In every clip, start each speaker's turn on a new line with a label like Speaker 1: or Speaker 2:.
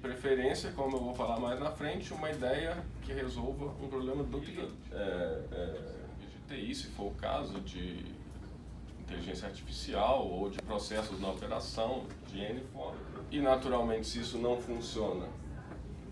Speaker 1: preferência, como eu vou falar mais na frente, uma ideia que resolva um problema do cliente. De TI, se for o caso, de inteligência artificial ou de processos na operação, de N forma. E naturalmente, se isso não funciona,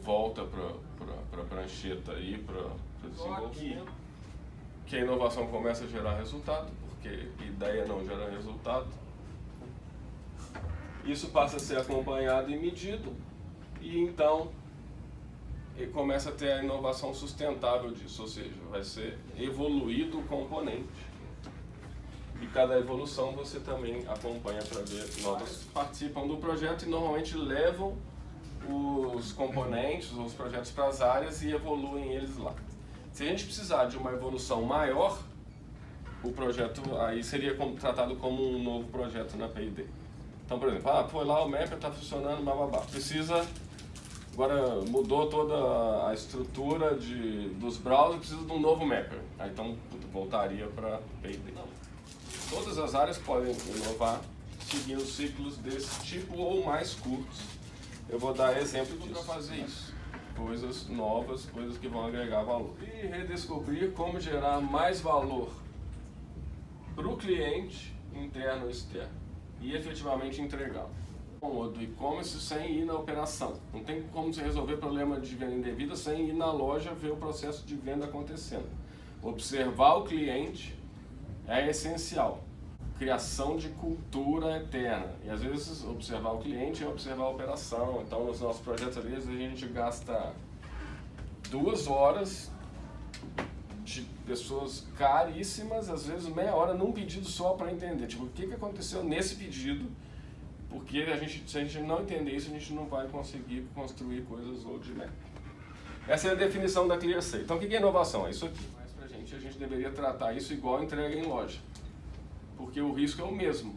Speaker 1: volta para a prancheta e para o desenvolvimento. Que a inovação começa a gerar resultado, porque ideia não gera resultado. Isso passa a ser acompanhado e medido, e então começa a ter a inovação sustentável disso, ou seja, vai ser evoluído o componente. E cada evolução você também acompanha para ver novas. Participam do projeto e normalmente levam os componentes, os projetos para as áreas e evoluem eles lá. Se a gente precisar de uma evolução maior, o projeto aí seria tratado como um novo projeto na P&D. Então, por exemplo, foi lá o Mapper está funcionando, bababá. Precisa, agora mudou toda a estrutura dos browsers, precisa de um novo Mapper. Aí, então, voltaria para P&D. Todas as áreas podem inovar seguindo ciclos desse tipo ou mais curtos. Eu vou dar exemplo para fazer isso. Coisas novas, coisas que vão agregar valor. E redescobrir como gerar mais valor para o cliente, interno e externo, e efetivamente entregá-lo. Do e-commerce sem ir na operação. Não tem como você resolver problema de venda indevida sem ir na loja ver o processo de venda acontecendo. Observar o cliente é essencial. Criação de cultura eterna. E às vezes observar o cliente é observar a operação. Então nos nossos projetos ali, às vezes a gente gasta 2 horas de pessoas caríssimas, às vezes meia hora num pedido só para entender. Tipo, o que aconteceu nesse pedido? Porque se a gente não entender isso, a gente não vai conseguir construir coisas roadmap. Essa é a definição da ClearSale. Então o que é inovação? É isso aqui. Mas pra gente, a gente deveria tratar isso igual entrega em loja. Porque o risco é o mesmo.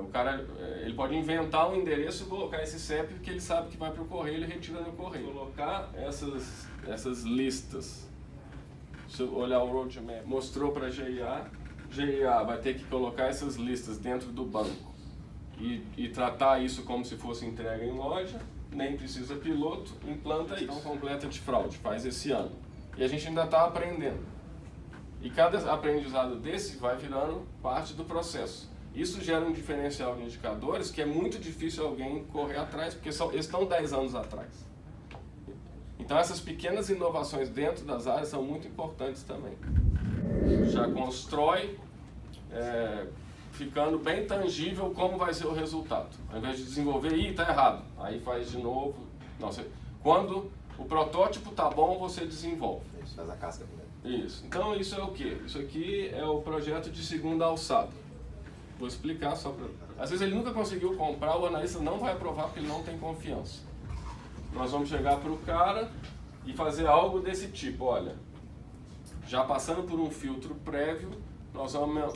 Speaker 1: O cara ele pode inventar um endereço e colocar esse CEP que ele sabe que vai para o correio, ele retira no correio. Colocar essas listas. Se eu olhar o roadmap, mostrou para a GIA vai ter que colocar essas listas dentro do banco e tratar isso como se fosse entrega em loja, nem precisa piloto, implanta isso. Então completa de fraude, faz esse ano. E a gente ainda está aprendendo. E cada aprendizado desse vai virando parte do processo. Isso gera um diferencial de indicadores que é muito difícil alguém correr atrás, porque eles estão 10 anos atrás. Então essas pequenas inovações dentro das áreas são muito importantes também. Já constrói, ficando bem tangível como vai ser o resultado. Ao invés de desenvolver, está errado, aí faz de novo. Não, quando o protótipo está bom, você desenvolve.
Speaker 2: Isso faz a casca primeiro.
Speaker 1: Isso. Então isso é o quê? Isso aqui é o projeto de segunda alçada. Vou explicar só para... Às vezes ele nunca conseguiu comprar, o analista não vai aprovar porque ele não tem confiança. Nós vamos chegar para o cara e fazer algo desse tipo. Olha, já passando por um filtro prévio, nós vamos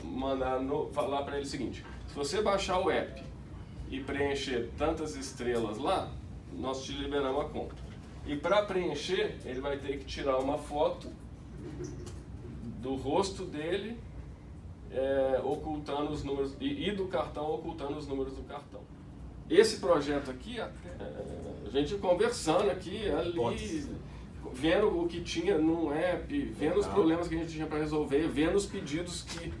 Speaker 1: falar para ele o seguinte: se você baixar o app e preencher tantas estrelas lá, nós te liberamos a conta. E para preencher, ele vai ter que tirar uma foto do rosto dele, ocultando os números, e do cartão, ocultando os números do cartão. Esse projeto aqui, a gente conversando aqui, ali, vendo o que tinha no app, vendo os problemas que a gente tinha para resolver, vendo os pedidos que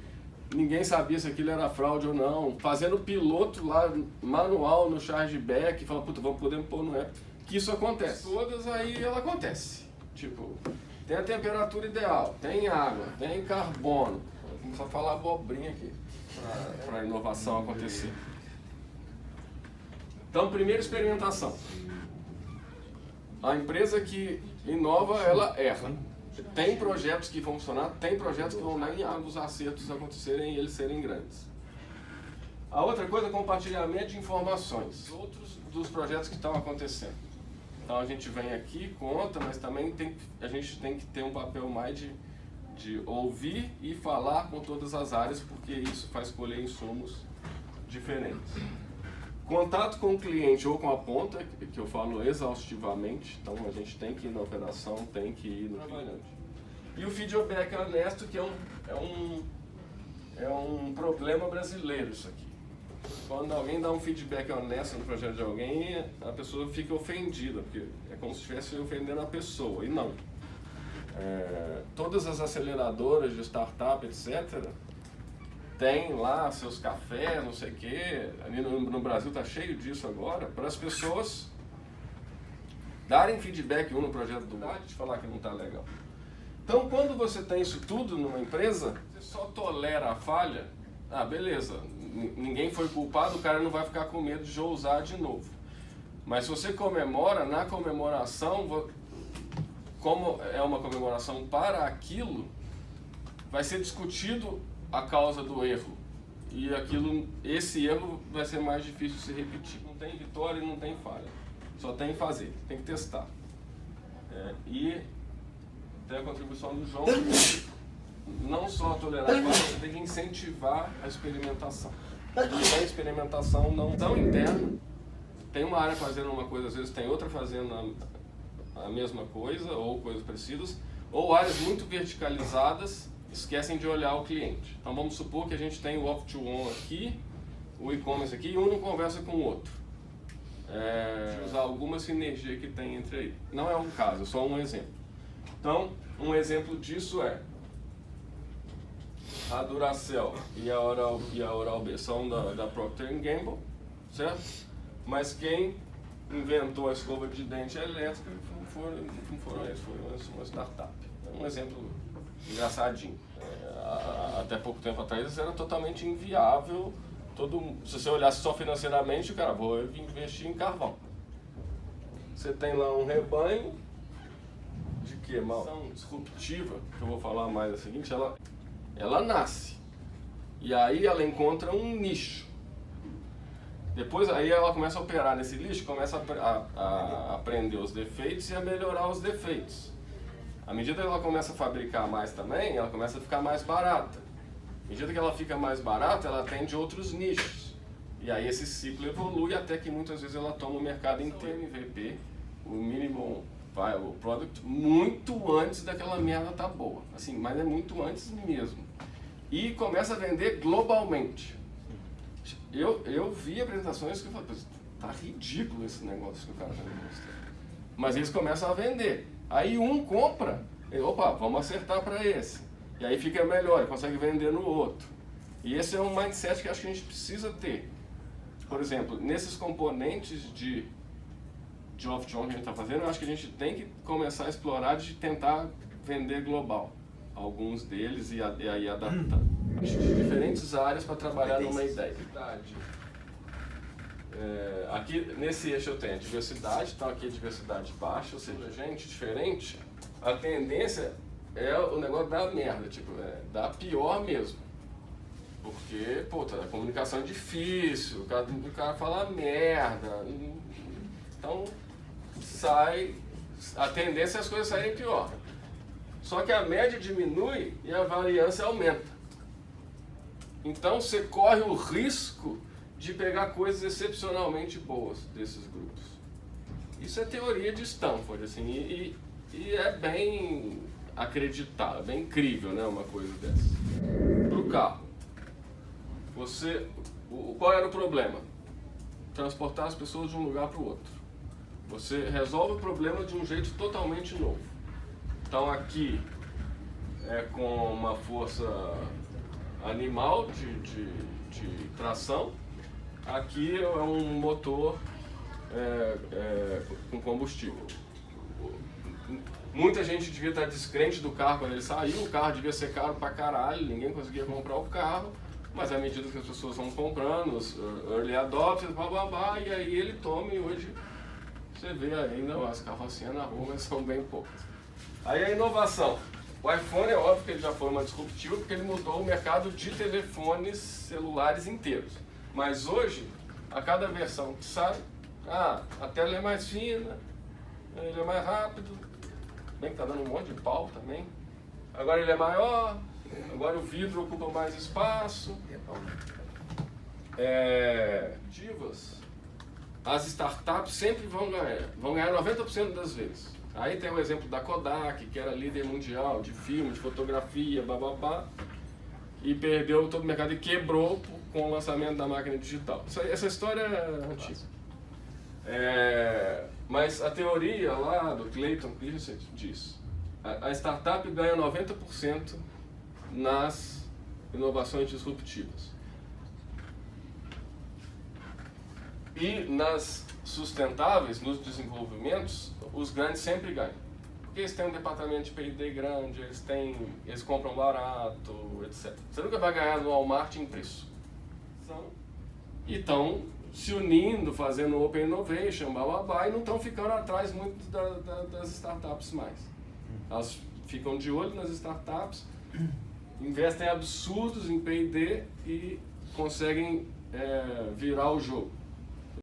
Speaker 1: ninguém sabia se aquilo era fraude ou não, fazendo piloto lá, manual no chargeback, falando, puta, podemos pôr no app, que isso acontece. Todas aí ela acontece. Tipo, tem a temperatura ideal, tem água, tem carbono. Vou começar a falar abobrinha aqui, para a inovação acontecer. Então, primeira experimentação. A empresa que inova, ela erra. Tem projetos que vão funcionar, tem projetos que vão dar em os acertos acontecerem e eles serem grandes. A outra coisa é compartilhamento de informações. Outros dos projetos que estão acontecendo. Então a gente vem aqui, conta, mas também a gente tem que ter um papel mais de ouvir e falar com todas as áreas, porque isso faz colher insumos diferentes. Contato com o cliente ou com a ponta, que eu falo exaustivamente, então a gente tem que ir na operação, tem que ir no trabalhante. E o feedback honesto, que é um problema brasileiro isso aqui. Quando alguém dá um feedback honesto no projeto de alguém, a pessoa fica ofendida, porque é como se estivesse ofendendo a pessoa, e não. Todas as aceleradoras de startup, etc., tem lá seus cafés, não sei o quê, ali no Brasil está cheio disso agora, para as pessoas darem feedback no projeto do outro, de falar que não está legal. Então, quando você tem isso tudo numa empresa, você só tolera a falha, beleza, ninguém foi culpado, o cara não vai ficar com medo de ousar de novo. Mas se você comemora, na comemoração, como é uma comemoração para aquilo, vai ser discutido a causa do erro. E esse erro vai ser mais difícil de se repetir. Não tem vitória e não tem falha. Só tem fazer, tem que testar. E tem a contribuição do João, não só tolerar, mas você tem que incentivar a experimentação. E a experimentação não tão interna. Tem uma área fazendo uma coisa, às vezes tem outra fazendo a mesma coisa, ou coisas parecidas, ou áreas muito verticalizadas esquecem de olhar o cliente. Então vamos supor que a gente tem o off-to-on aqui, o e-commerce aqui, e um não conversa com o outro. Usar alguma sinergia que tem entre aí. Não é um caso, é só um exemplo. Então, um exemplo disso é a Duracell e a Oral-B são da Procter & Gamble, certo? Mas quem inventou a escova de dente elétrica não foram eles, foi uma startup. É um exemplo engraçadinho. Até pouco tempo atrás isso era totalmente inviável. Se você olhasse só financeiramente, o cara, vou investir em carvão. Você tem lá um rebanho de quê? Uma ação disruptiva, que eu vou falar mais é a seguinte, ela nasce. E aí ela encontra um nicho. Depois aí ela começa a operar nesse lixo, começa a aprender os defeitos e a melhorar os defeitos. À medida que ela começa a fabricar mais também, ela começa a ficar mais barata. À medida que ela fica mais barata, ela atende outros nichos. E aí esse ciclo evolui até que muitas vezes ela toma o mercado inteiro. MVP, o Minimum Viable Product, muito antes daquela merda tá boa. Assim, mas é muito antes mesmo. E começa a vender globalmente. Eu vi apresentações que eu falei, tá ridículo esse negócio que o cara tá me mostrando. Mas eles começam a vender. Aí um compra, opa, vamos acertar para esse. E aí fica melhor, ele consegue vender no outro. E esse é um mindset que acho que a gente precisa ter. Por exemplo, nesses componentes de off-to-on que a gente está fazendo, eu acho que a gente tem que começar a explorar de tentar vender global. Alguns deles e aí adaptando. De diferentes áreas para trabalhar numa ideia. Aqui nesse eixo eu tenho a diversidade, então aqui a diversidade baixa, ou seja, gente diferente, a tendência é o negócio da merda, tipo, da pior mesmo. Porque, a comunicação é difícil, o cara fala merda, então a tendência é as coisas saírem pior. Só que a média diminui e a variância aumenta. Então você corre o risco de pegar coisas excepcionalmente boas desses grupos. Isso é teoria de Stanford, assim, e é bem acreditável, bem incrível, né, uma coisa dessa. Para o carro, qual era o problema? Transportar as pessoas de um lugar para o outro. Você resolve o problema de um jeito totalmente novo. Então aqui é com uma força animal de tração, aqui é um motor com combustível. Muita gente devia estar descrente do carro quando ele saiu, o carro devia ser caro pra caralho, ninguém conseguia comprar o carro, mas à medida que as pessoas vão comprando, os early adopters, blá blá blá, e aí ele toma e hoje você vê ainda as carrocinhas na rua, mas são bem poucas. Aí a inovação. O iPhone é óbvio que ele já foi uma disruptiva porque ele mudou o mercado de telefones celulares inteiros. Mas hoje, a cada versão que sai, a tela é mais fina, ele é mais rápido, bem que tá dando um monte de pau também. Agora ele é maior, agora o vidro ocupa mais espaço. As startups sempre vão ganhar 90% das vezes. Aí tem o exemplo da Kodak, que era líder mundial de filme, de fotografia, bababá, e perdeu todo o mercado e quebrou com o lançamento da máquina digital. Essa história é antiga. Mas a teoria lá do Clayton Christensen diz: a startup ganha 90% nas inovações disruptivas. E nas sustentáveis, nos desenvolvimentos, os grandes sempre ganham. Porque eles têm um departamento de P&D grande, eles compram barato, etc. Você nunca vai ganhar no Walmart em preço. E estão se unindo, fazendo Open Innovation, bababá, e não estão ficando atrás muito das startups mais. Elas ficam de olho nas startups, investem absurdos em P&D e conseguem virar o jogo.